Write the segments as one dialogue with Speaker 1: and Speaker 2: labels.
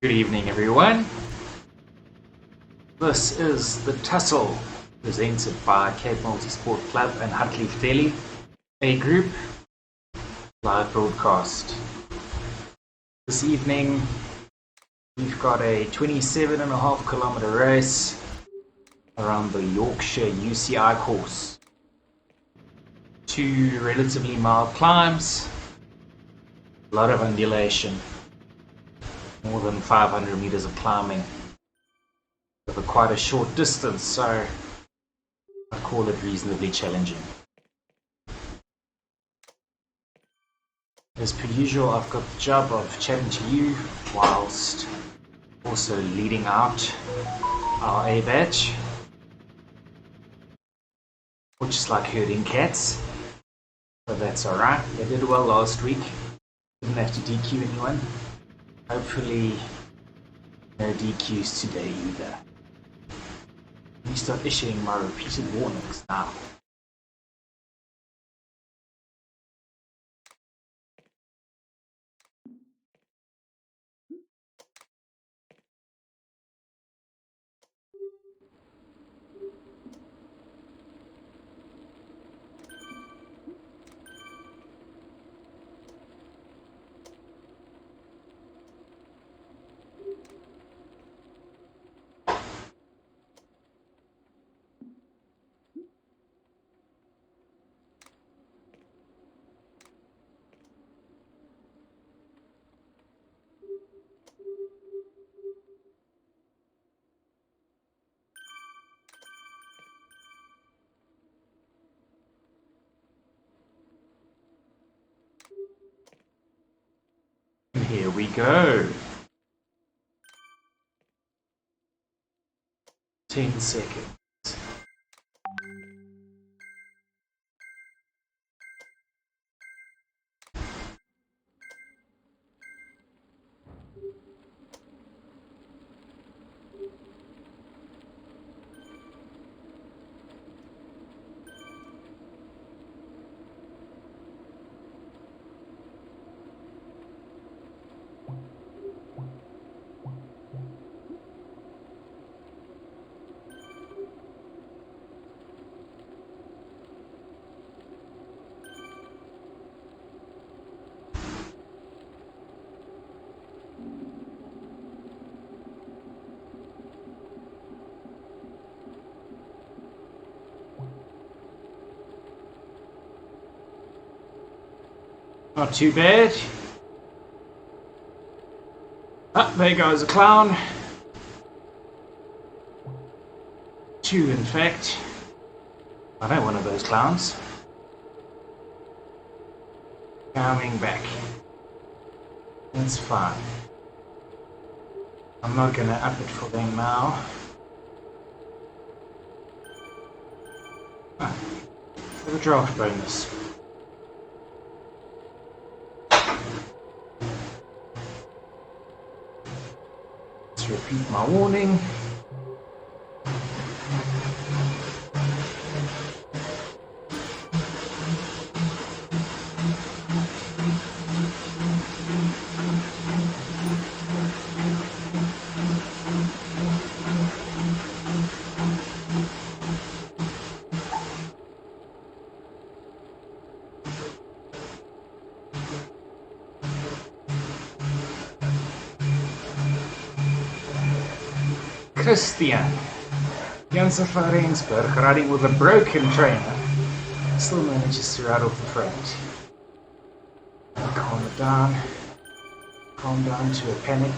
Speaker 1: Good evening, everyone. This is the Tussle, presented by Cape Multisport Club and Hartlief Deli, A Group, live broadcast. This evening, we've got a 27.5 kilometer race around the Yorkshire UCI course. 2 relatively mild climbs, a lot of undulation. More than 500 meters of climbing over quite a short distance, so I call it reasonably challenging. As per usual, I've got the job of chatting to you whilst also leading out our A batch, which is like herding cats, but that's alright. They did well last week, didn't have to DQ anyone. Hopefully, no DQs today either. Let me start issuing my repeated warnings now. And here we go. 10 seconds. Not too bad. Ah, there goes a clown. 2, in fact. I know one of those clowns. Coming back. That's fine. I'm not gonna up it for them now. Ah, for the draft bonus. Repeat my warning. Christian Janssen van Rensburg, riding with a broken trainer, still manages to ride off the front. Calm it down. Calm down to a panic.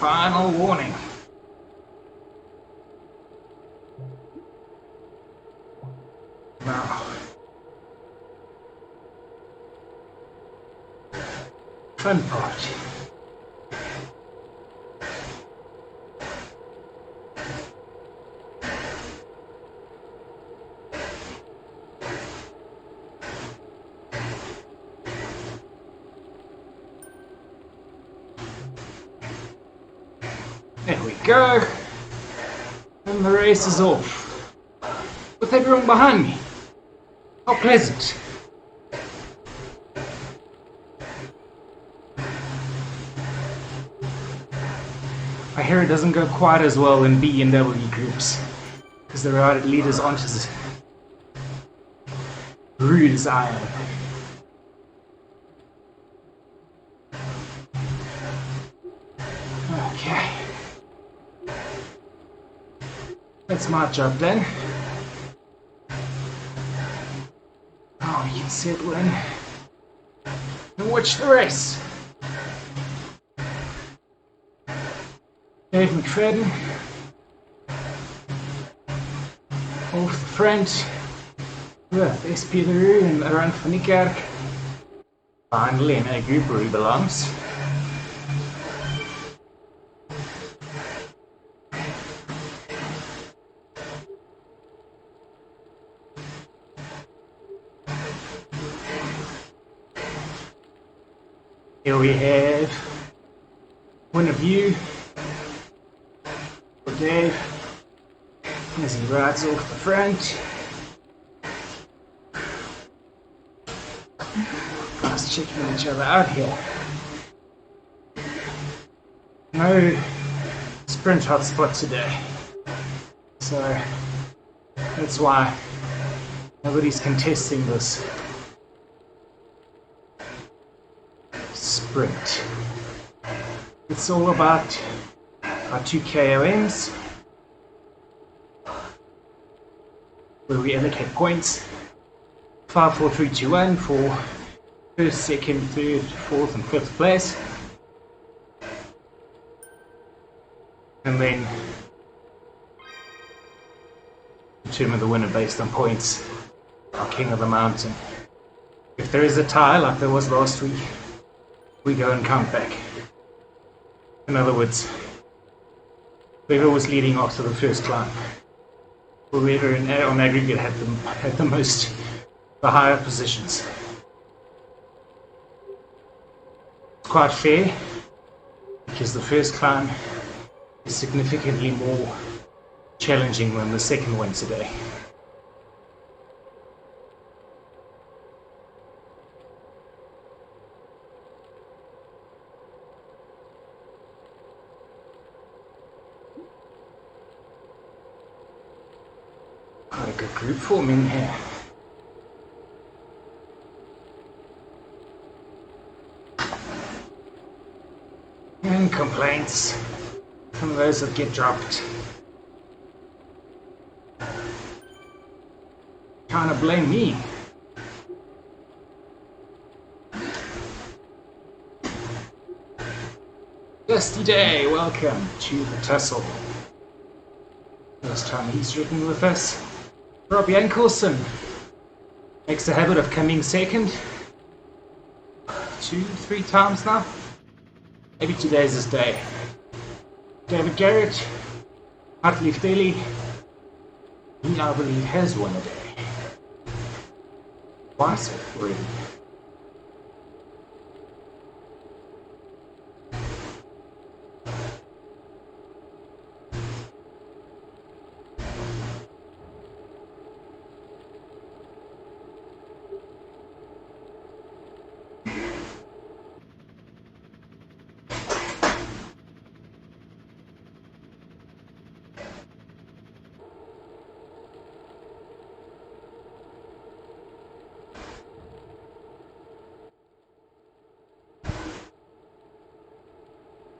Speaker 1: Final warning. Now, fun part. go. And the race is off. With everyone behind me. How pleasant. I hear it doesn't go quite as well in B and W groups because the rider leaders aren't as rude as I am. Okay. That's my job then. Oh, you can settle in and watch the race. Dave McFadden off the front with SP Leroux and Aran van Niekerk finally in a group where he belongs. Here we have one of you for Dave as he rides off the front. Guys checking each other out here. No sprint hotspot today, so that's why nobody's contesting this sprint. It's all about our 2 KOMs, where we allocate points 5, 4, 3, 2, 1 for first, second, third, fourth, and fifth place, and then determine the winner based on points. Our king of the mountain. If there is a tie, like there was last week, we go and count back. In other words, whoever was leading after the first climb, whoever on aggregate had the higher positions. It's quite fair because the first climb is significantly more challenging than the second one today. Quite a good group forming here. And complaints from those that get dropped. Trying to blame me. Dusty Day, welcome to the Tussle. First time he's ridden with us. Rob Yankelson makes a habit of coming second 2, 3 times now. Maybe today's his day. David Garrett, Hartlief Deli, he I believe has won a day. Twice already.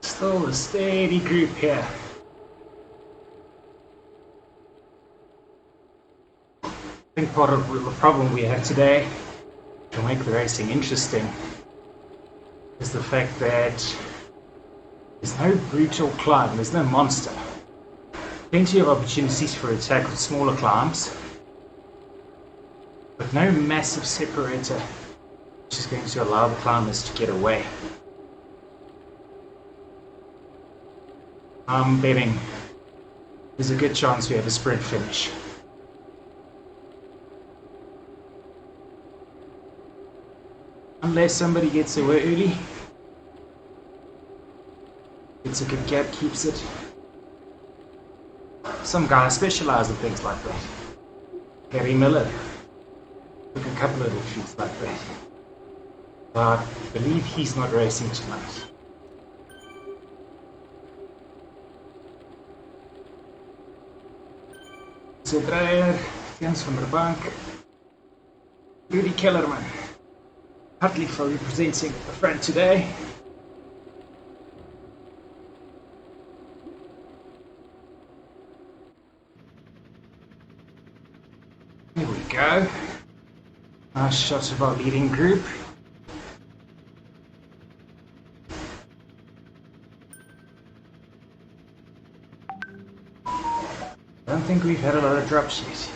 Speaker 1: Still a steady group here. I think part of the problem we have today to make the racing interesting is the fact that there's no brutal climb, there's no monster. Plenty of opportunities for attack with smaller climbs, but no massive separator which is going to allow the climbers to get away. I'm betting there's a good chance we have a sprint finish. Unless somebody gets away early. It's a good gap, keeps it. some guys specialize in things like that. Gary Miller took a couple of defeats like that. But I believe he's not racing tonight. So Dreyer, Jens van der Bank, Rudy Kellerman. Hartlief will be presenting at the front today. Here we go. Nice shots of our leading group. I don't think we've had a lot of drops yet.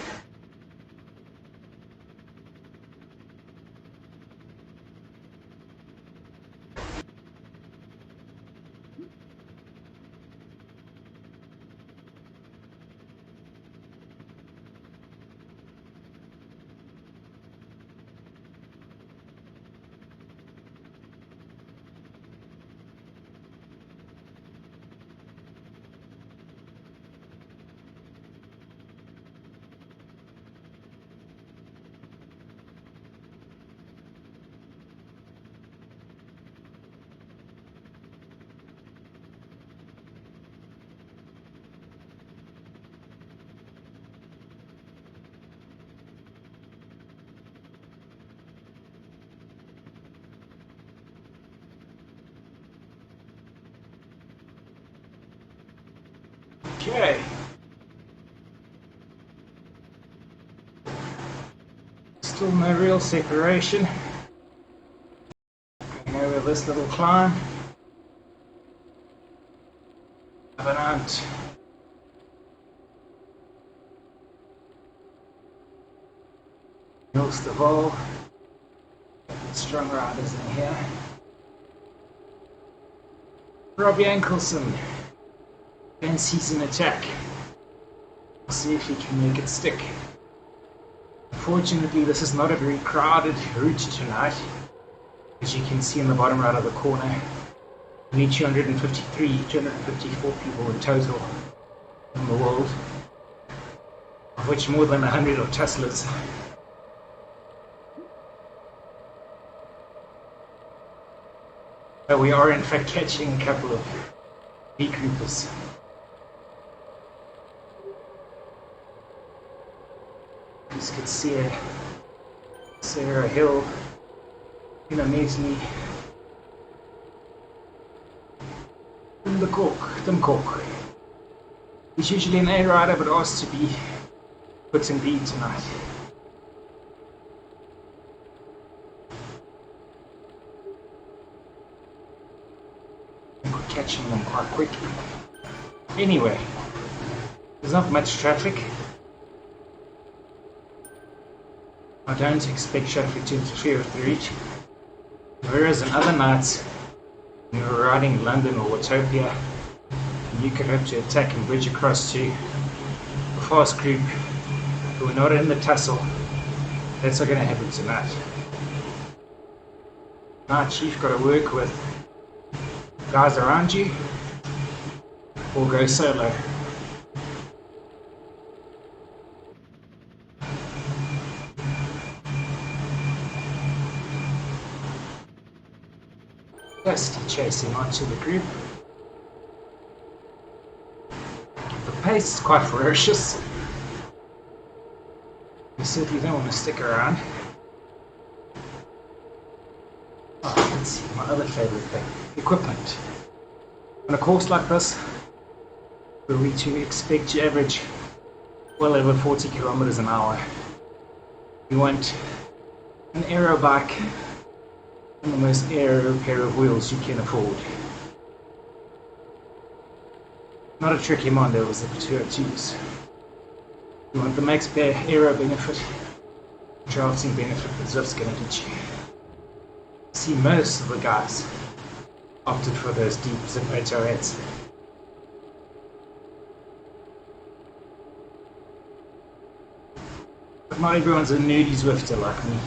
Speaker 1: Okay. Still no real separation. Going over this little climb. Covenant. Hills the Vol. Strong riders in here. Robbie Ankelson. And season attack. We'll see if he can make it stick. Unfortunately, this is not a very crowded route tonight. As you can see in the bottom right of the corner, only 254 people in total in the world, of which more than 100 are Tusslers. But we are in fact catching a couple of B-groupers. You can see Sarah Hill, Mesley, Tim Cook. He's usually an A rider but asked to be put in B tonight. I think we're catching them quite quickly. Anyway, there's not much traffic. I don't expect traffic to interfere with the route. Whereas on other nights, when we were riding London or Watopia, you could have to attack and bridge across to a fast group who are not in the tussle. That's not going to happen tonight. Tonight you've got to work with guys around you or go solo. Dusty chasing onto the group. The pace is quite ferocious. You certainly don't want to stick around. Oh, let's see, my other favorite thing, equipment. On a course like this, where we to expect to average well over 40 kilometers an hour, you want an aero bike and the most aero pair of wheels you can afford. Not a tricky Mondo was the 202s. You want the max aero benefit, drafting benefit that Zwift's going to get you. See, most of the guys opted for those deep zip HRNs. But not everyone's a nerdy Zwifter like me.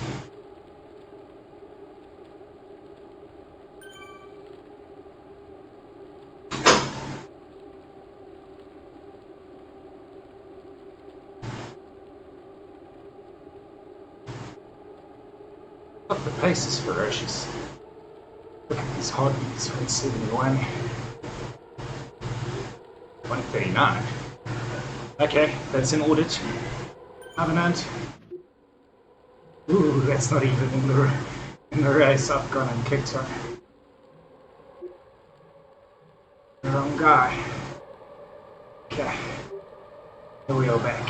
Speaker 1: But the pace is ferocious. Look at these Hartliefs, 171. 139. Okay, that's in audit. Covenant. Ooh, that's not even in the race. I've gone and kicked on. The wrong guy. Okay. The wheel back.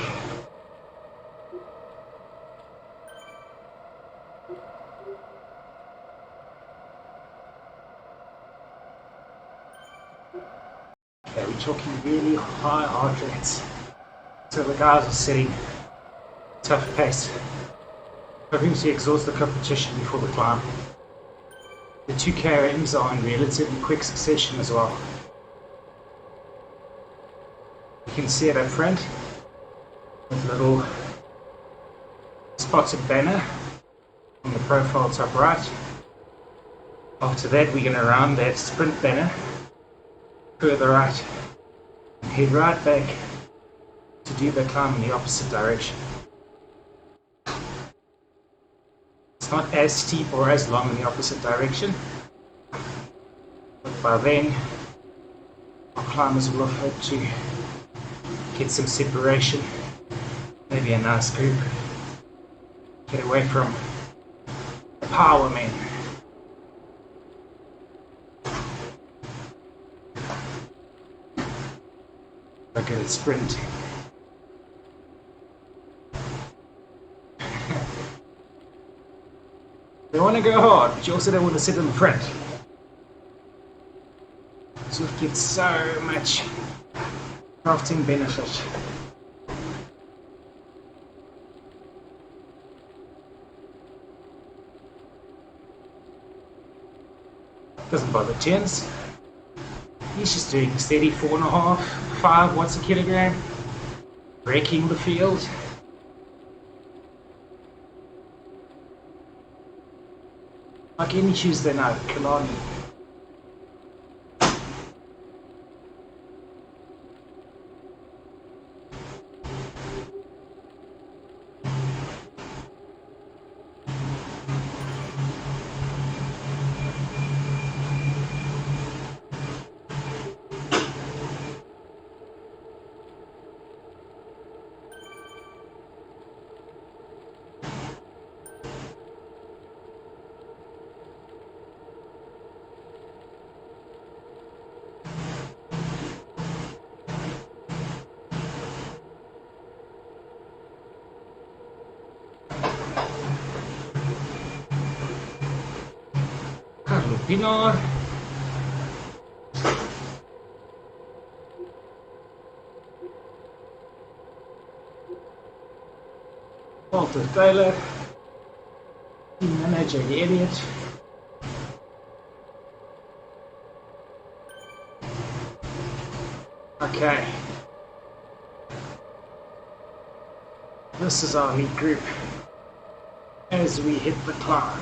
Speaker 1: Okay, we're talking really high heart rates. So the guys are setting tough pace, hoping to exhaust the competition before the climb. The 2 KOMs are in relatively quick succession as well. You can see it up front with a little spotted banner on the profile top right. After that, we're going to round that sprint banner further right and head right back to do the climb in the opposite direction. It's not as steep or as long in the opposite direction, but by then our climbers will have hoped to get some separation, maybe a nice group, get away from the power men. Look at it sprinting. They want to go hard, but you also don't want to sit in the front. Zwift gives so much crafting benefit. Doesn't bother Jens. He's just doing steady 4.5, 5 watts a kilogram, breaking the field. Like any Tuesday night at Killarney. Pinot. Walter Taylor. Team manager Elliot. Okay. This is our lead group as we hit the climb.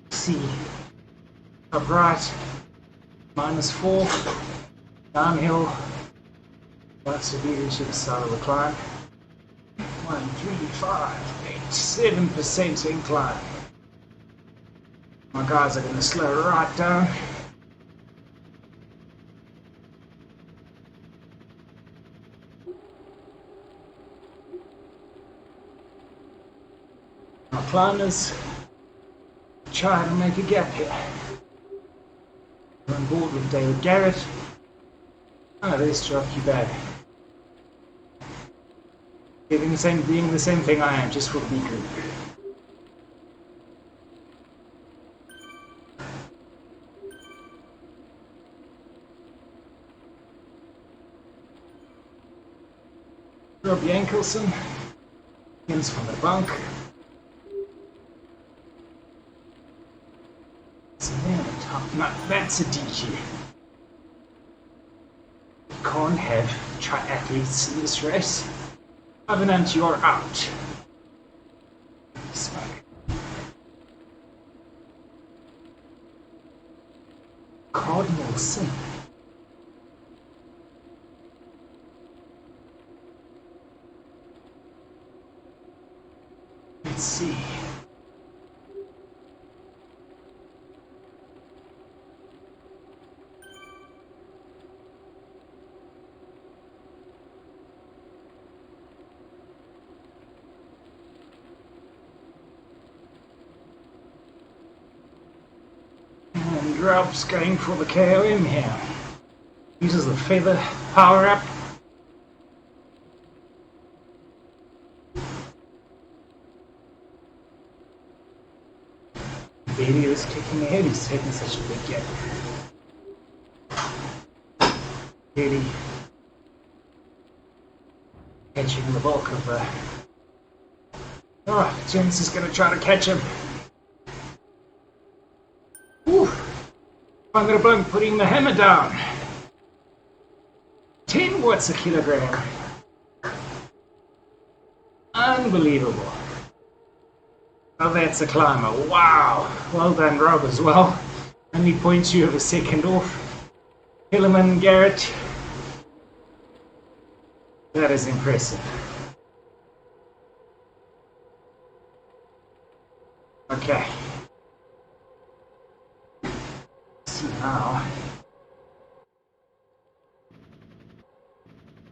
Speaker 1: See, up right, -4, downhill, that's the leadership side of the climb. 1, 3, 5, 8, 7% incline. My guys are going to slow right down. Our climbers try to make a gap here. We're on board with David Garrett. Oh, there's Jockey Bag. Doing the same thing I am, just for the B group. Rob Yankelson, Jens from the bunk. No, that's a DQ. You can't have triathletes in this race. Covenant, you're out. Smoke. Cardinal sin. Let's see. Rob's going for the KOM here. Uses the feather power up. Deli is kicking ahead, he's taking such a big gap. Deli catching the bulk of the... Oh, Jens is going to try to catch him. Ooh, Van der Blank putting the hammer down. 10 watts a kilogram. Unbelievable. Oh, that's a climber. Wow. Well done, Rob, as well. Only 0.2 of a second off. Hillerman, Garrett. That is impressive. Okay. Let's see now.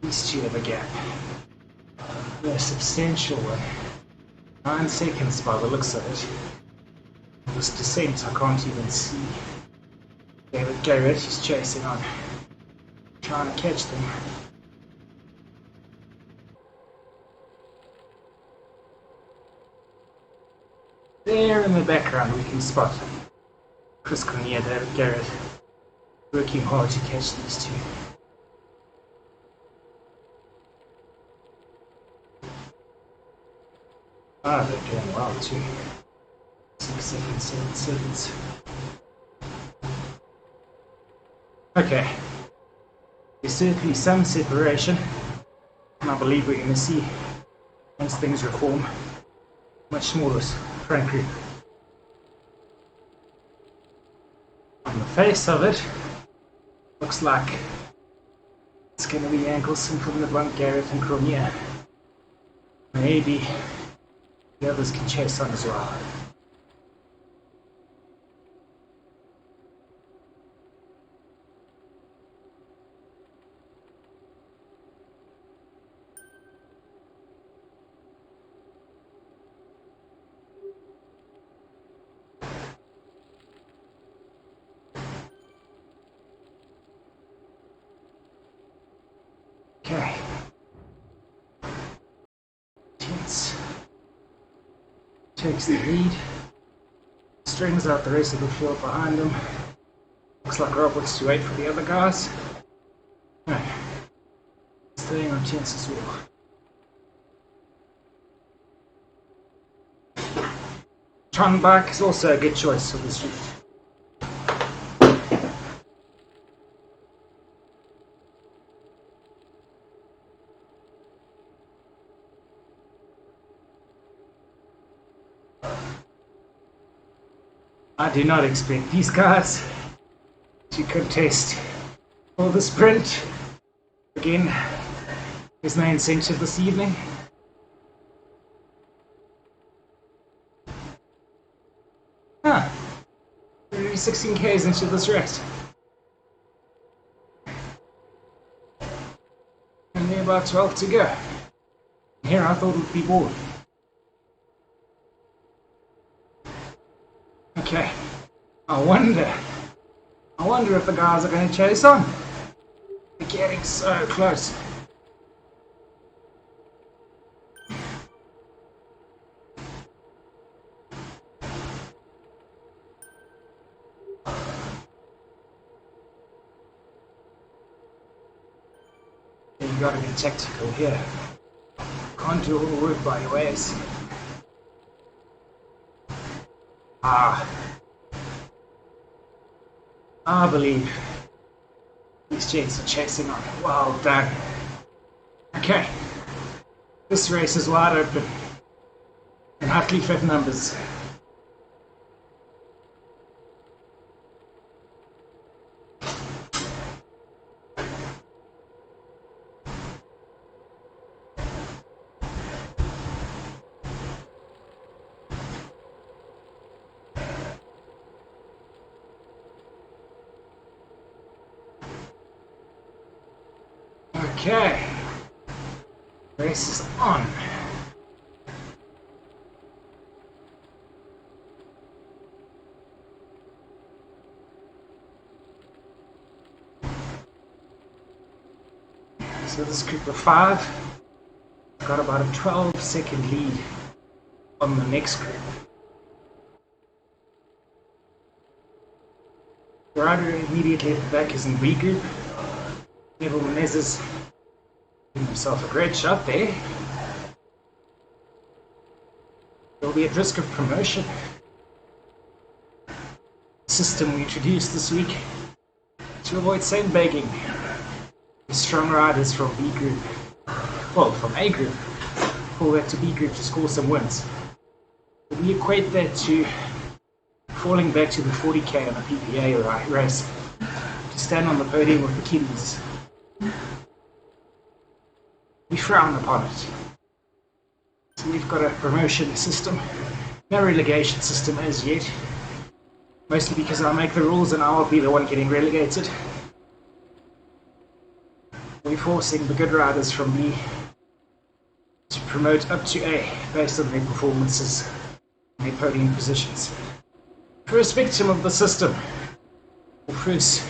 Speaker 1: These two have a gap. A substantial one. 9 seconds by the looks of it. This descent I can't even see. David Garrett is chasing on, trying to catch them. There in the background we can spot Chris Cornier, David Garrett working hard to catch these two. Ah, they're doing well too. 6 seconds, 7 seconds. Okay. There's certainly some separation, and I believe we're going to see, once things reform, much smaller front group. On the face of it, looks like it's going to be Ankelson from the Blanc, Garrett and Cornier. Maybe the others can chase on as well. Okay. Tense. Takes the lead. Strings out the rest of the field behind him. Looks like Rob wants to wait for the other guys. No. Staying on Tense as well. Tron bike is also a good choice for this route. I do not expect these guys to contest for the sprint. Again, there's no incentive this evening. We're already 16 k's into this race. Only about 12 to go. Here I thought it would be bored. Okay, I wonder if the guys are going to chase on. They're getting so close. You got to be tactical here. Can't do all the work by your ways. I believe these jets are chasing on. Well done. Okay, this race is wide open, and Hartlief have numbers. Okay, race is on. So this group of 5 got about a 12-second lead on the next group. The rider immediately at the back is in B group. Neville Menezes giving himself a great shot there. There'll be at risk of promotion. The system we introduced this week to avoid sandbagging. The strong riders from B group, well, from A group, fall back to B group to score some wins. We equate that to falling back to the 40k on a PPA race to stand on the podium with the kiddies. We frown upon it. So we've got a promotion system, no relegation system as yet. Mostly because I make the rules and I'll be the one getting relegated. We're forcing the good riders from B to promote up to A based on their performances and their podium positions. First victim of the system, or first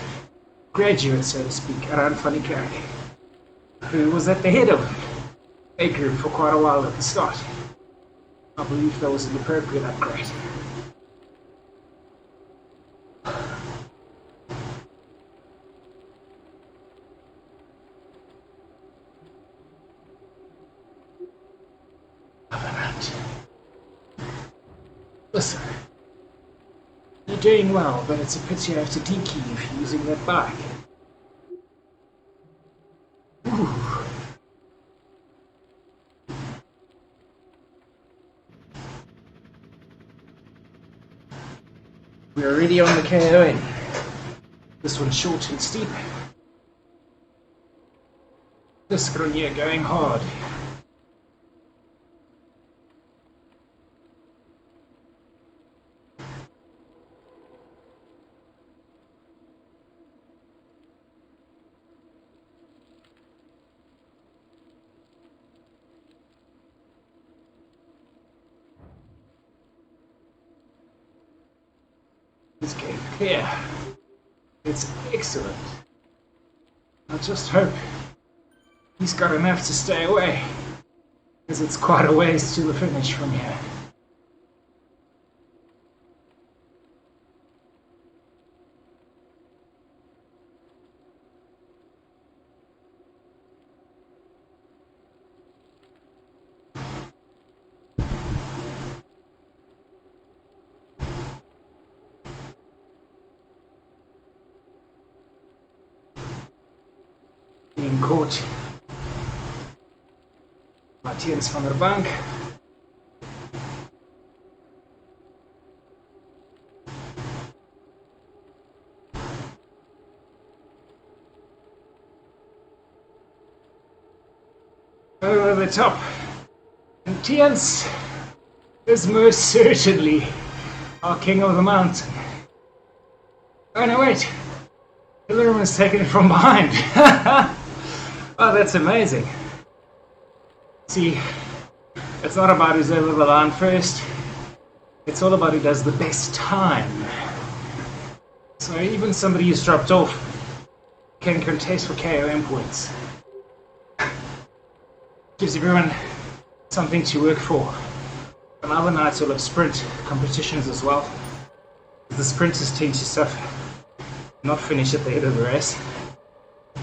Speaker 1: graduate, so to speak, Aran van die Kerk, who was at the head of A group for quite a while at the start. I believe that was an appropriate upgrade. Listen, you're doing well, but it's a pity you have to dekey using that bike. Ooh. We're already on the KON. This one's short and steep. This girl here going hard. This game clear. It's excellent. I just hope he's got enough to stay away, because it's quite a ways to the finish from here. Being caught Matthias van der Bank. Over the top. And Tiens is most certainly our king of the mountain. Oh no, wait. Hillerman's taken it from behind. Oh, that's amazing. See, it's not about who's over the line first. It's all about who does the best time. So even somebody who's dropped off can contest for KOM points. Gives everyone something to work for. On other nights we'll have sprint competitions as well. The sprinters tend to suffer, not finish at the head of the race.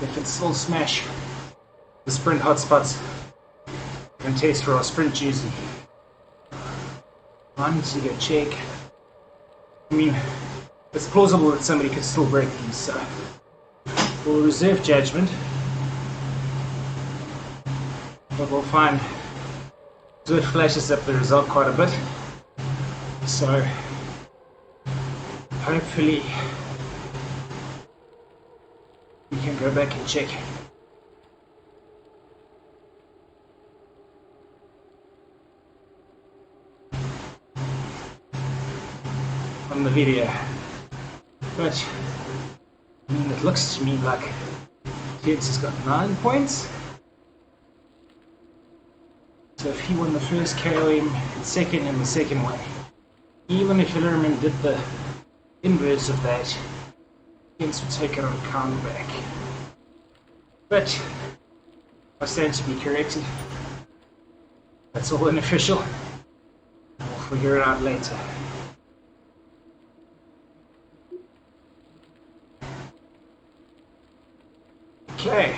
Speaker 1: They can still smash the sprint hotspots and test for our sprint jersey. I need to go check. I mean, it's plausible that somebody could still break these, so we'll reserve judgment. But we'll find Zwift flashes up the result quite a bit. So hopefully we can go back and check. On the video. But I mean, it looks to me like Kids has got 9 points. So if he won the first KOM and second in the second one, even if Hillerman did the inverse of that, Jens would take it on comeback. But I stand to be corrected. That's all unofficial. We'll figure it out later. Okay.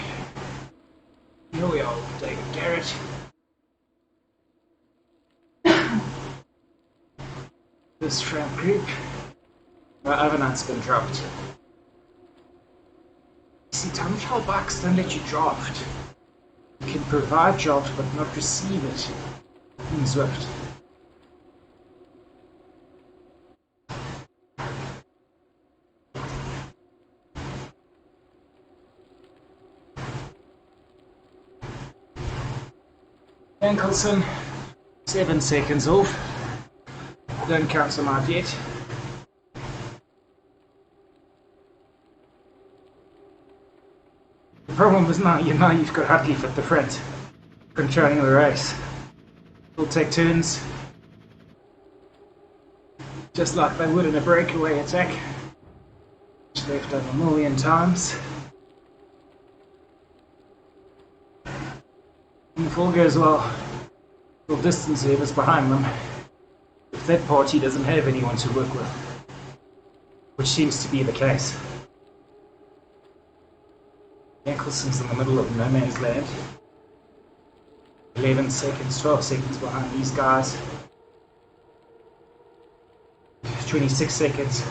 Speaker 1: Here we are with David Garrett. This tramp group. Our overnight's been dropped. See, time trial bikes don't let you draft. You can provide draft but not receive it in Zwift. Enkelson, 7 seconds off. Don't count them out yet. The problem is now you've got Hartlief at the front, controlling the race. We'll take turns, just like they would in a breakaway attack, which they've done a million times. And if all goes well, we'll distance whoever's behind them, if that party doesn't have anyone to work with, which seems to be the case. Eccleston's in the middle of no man's land. 11 seconds, 12 seconds behind these guys. 26 seconds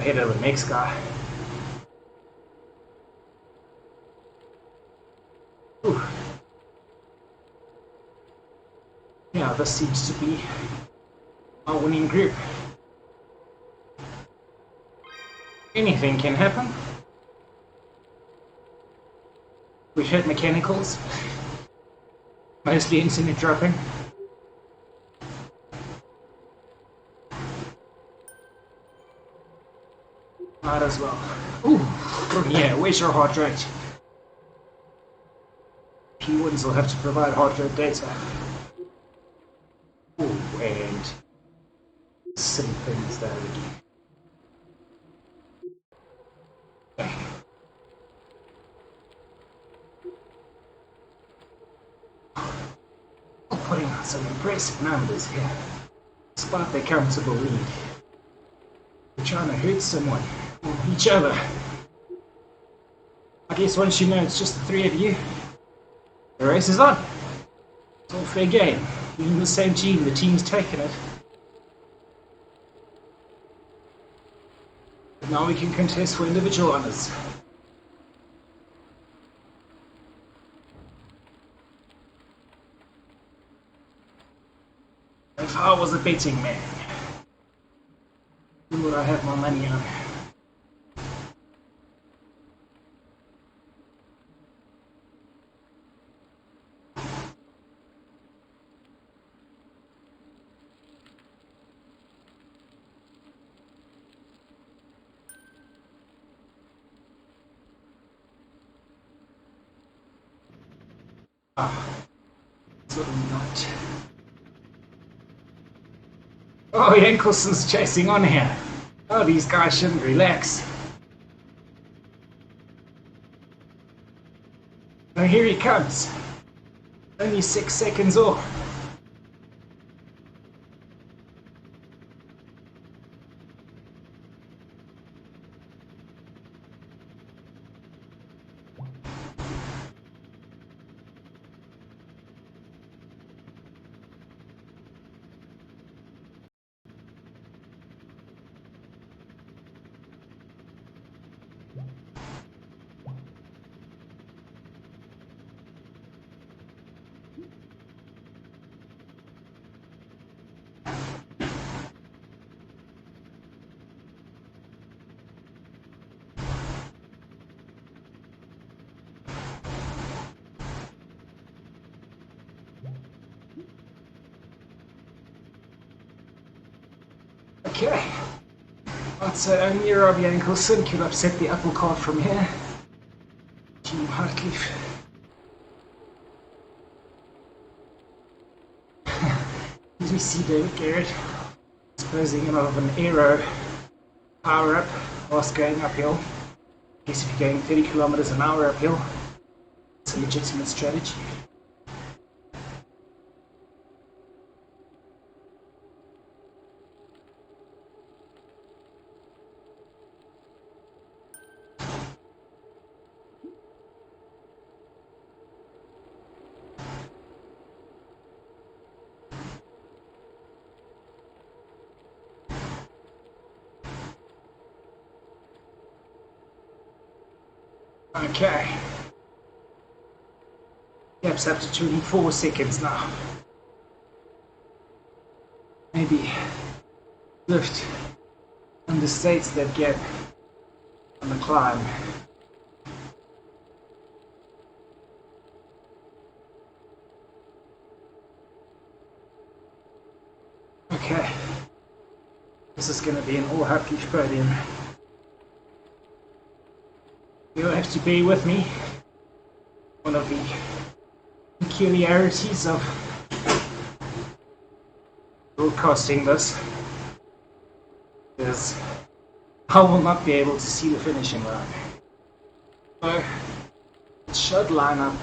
Speaker 1: ahead of the next guy. Ooh. Yeah, this seems to be our winning group. Anything can happen. We've had mechanicals, mostly internet dropping. Might as well. Ooh, from here, where's your heart rate? P1s will have to provide heart rate data. Ooh, and some things there again. Okay. Putting out some impressive numbers here, despite their comfortable lead. We're trying to hurt someone, or each other. I guess once you know it's just the three of you, the race is on. It's all fair game. We're in the same team, the team's taken it. But now we can contest for individual honours. If I was a betting man, who would I have my money on? Sort of not. Oh, Enkelson's chasing on here. Oh, these guys shouldn't relax. Oh, here he comes. Only 6 seconds off. Okay. I'd say only Robbie Enkelson could upset the apple cart from here. Team Hartlief. As we see David Garrett disposing him of an aero power up whilst going uphill. I guess if you're going 30 kilometers an hour uphill, It's a legitimate strategy. Okay. Gap's up to 24 seconds now. Maybe Zwift understates that gap on the climb. Okay. This is going to be an all Hartlief podium. You'll have to bear with me. One of the peculiarities of broadcasting this is I will not be able to see the finishing line. So it should line up.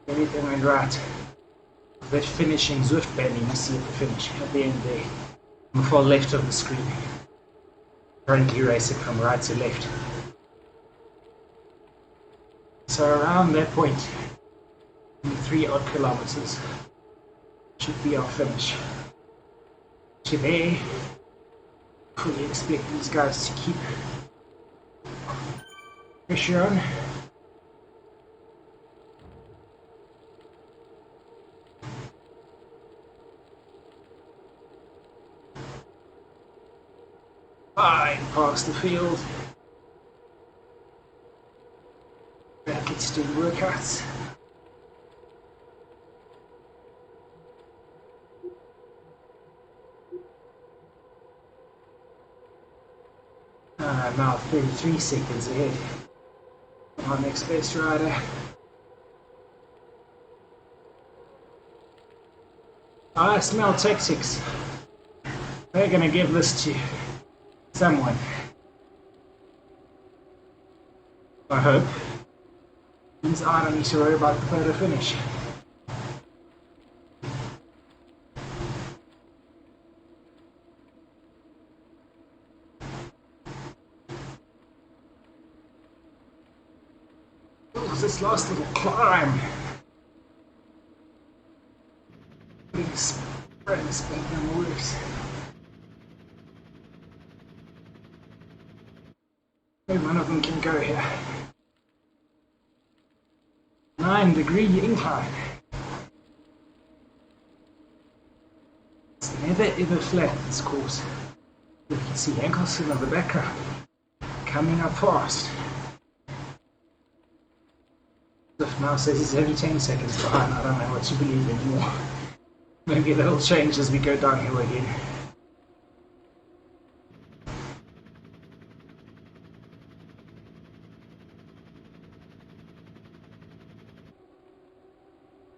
Speaker 1: Everything went right. That finishing Zwift banding you see at the finish, at the end there, on the far left of the screen. Currently racing from right to left. So around that point, in 3 odd kilometers, should be our finish. Today, fully expect these guys to keep pressure on. Fine past the field. Athletes doing workouts. Now 33 seconds ahead. Our next best rider. I smell tactics. They're gonna give this to someone. I hope. Means I don't need to worry about the photo finish. Oh, this last little climb. Putting sprints back on the works. Maybe one of them can go here. 9-degree incline. It's never ever flat, this course. You can see Ankelson in the background coming up fast. Zwift now says he's only 10 seconds behind. I don't know what to believe anymore. Maybe that'll change as we go downhill again.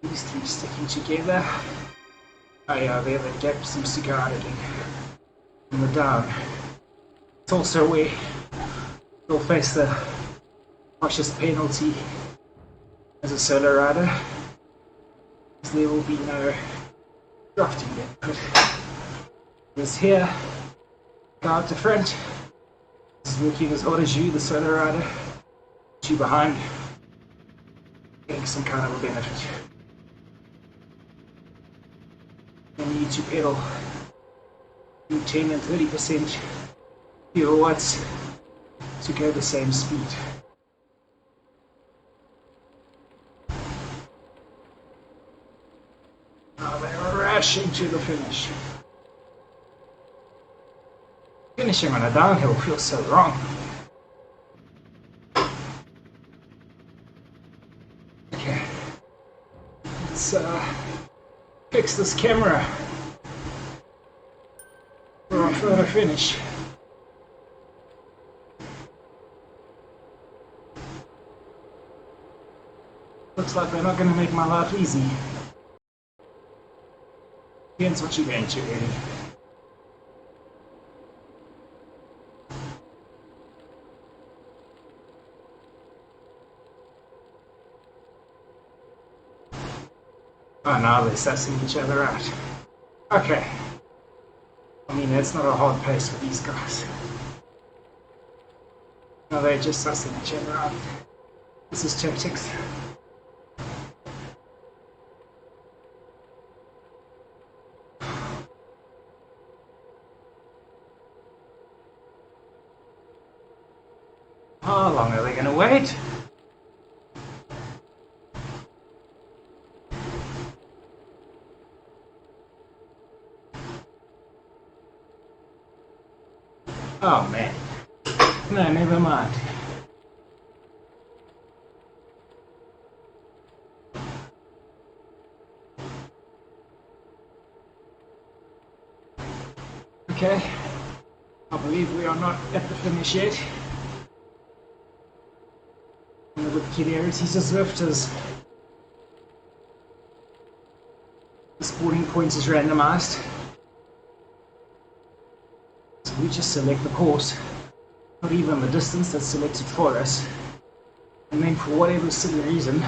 Speaker 1: These three sticking together. Oh yeah, there the gap seems to go out again. In the down. It's also where they'll face the harshest penalty as a solo rider. Because there will be no drafting benefit. This here, go out to front. This is working as hard as you, the solo rider. 2 behind. Getting some kind of a benefit. You need to pedal 10 and 30% fewer watts to go the same speed. Now they're rushing to the finish. Finishing on a downhill feels so wrong. Okay, let's fix this camera for our photo finish. Looks like they're not going to make my life easy. Depends what you're going to, really. Oh, now they're sussing each other out. Okay. I mean, that's not a hard pace for these guys. No, they're just sussing each other out. This is tactics. How long are they going to wait? Oh man. No, never mind. Okay. I believe we are not at the finish yet. One of the peculiarities of Zwift is the sporting points is randomized. So we just select the course, not even the distance that's selected for us. And then for whatever silly reason,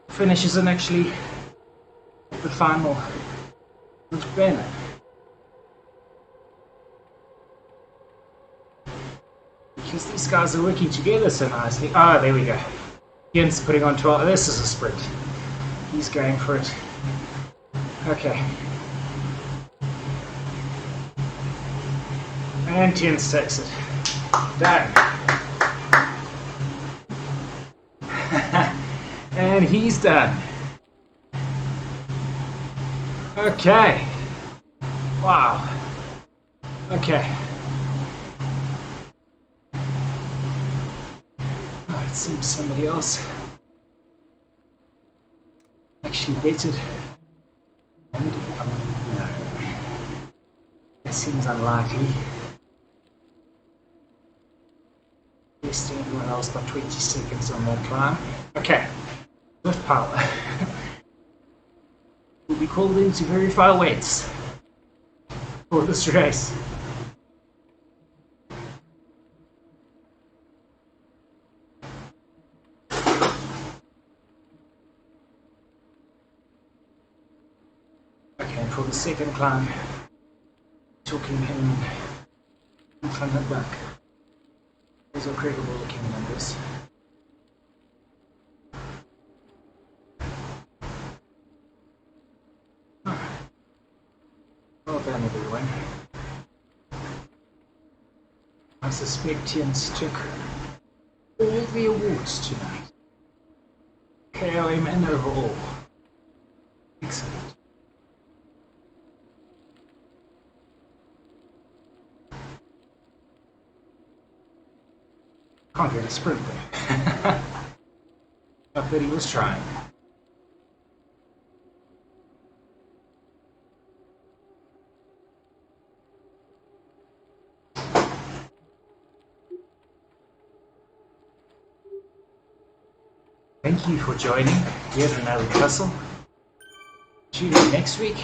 Speaker 1: finish isn't actually the final Zwift banner. Because these guys are working together so nicely. Ah, there we go. Jens putting on 12. This is a sprint. He's going for it. Okay. And Jens takes it. Done. And he's done. Okay. Wow. Okay. It seems somebody else actually betted. No, that seems unlikely. Besting everyone else by 20 seconds on that climb. Okay, with power. We'll be called in to verify weights for this race. For the second climb, talking him in front and back. Those are credible looking numbers. Well done everyone. I suspect Jens took all the awards tonight. KOM and overall. Excellent. Can't get a sprint there. Not that he was trying. Thank you for joining yet another Tussle. Tune in next week.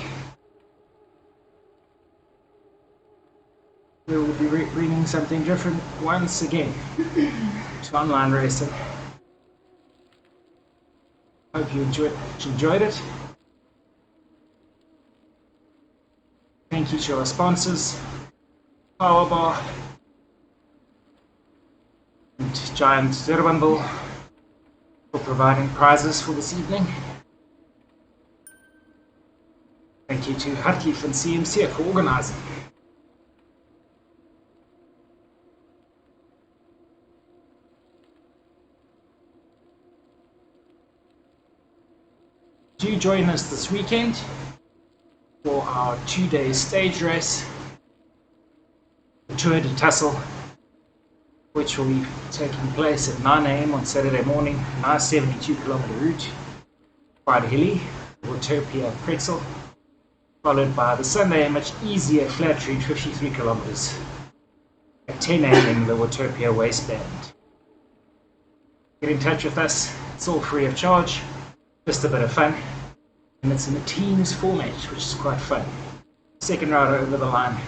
Speaker 1: We will be bringing something different once again to online racing. Hope you enjoyed it. Thank you to our sponsors, Powerbar and Giant Zerbundle, for providing prizes for this evening. Thank you to Hartlief and CMC for organizing. Do join us this weekend for our 2-day stage race, the Tour de Tussle, which will be taking place at 9 AM on Saturday morning. Nice 72-kilometer route, quite hilly, the Watopia Pretzel, followed by the Sunday much easier flat route, 53 kilometers at 10 AM, the Watopia Waistband. Get in touch with us, it's all free of charge, just a bit of fun, and it's in a teams format, which is quite fun. Second rider over the line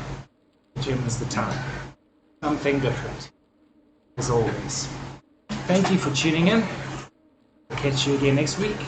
Speaker 1: determines the time. Something different, as always. Thank you for tuning in. I'll catch you again next week.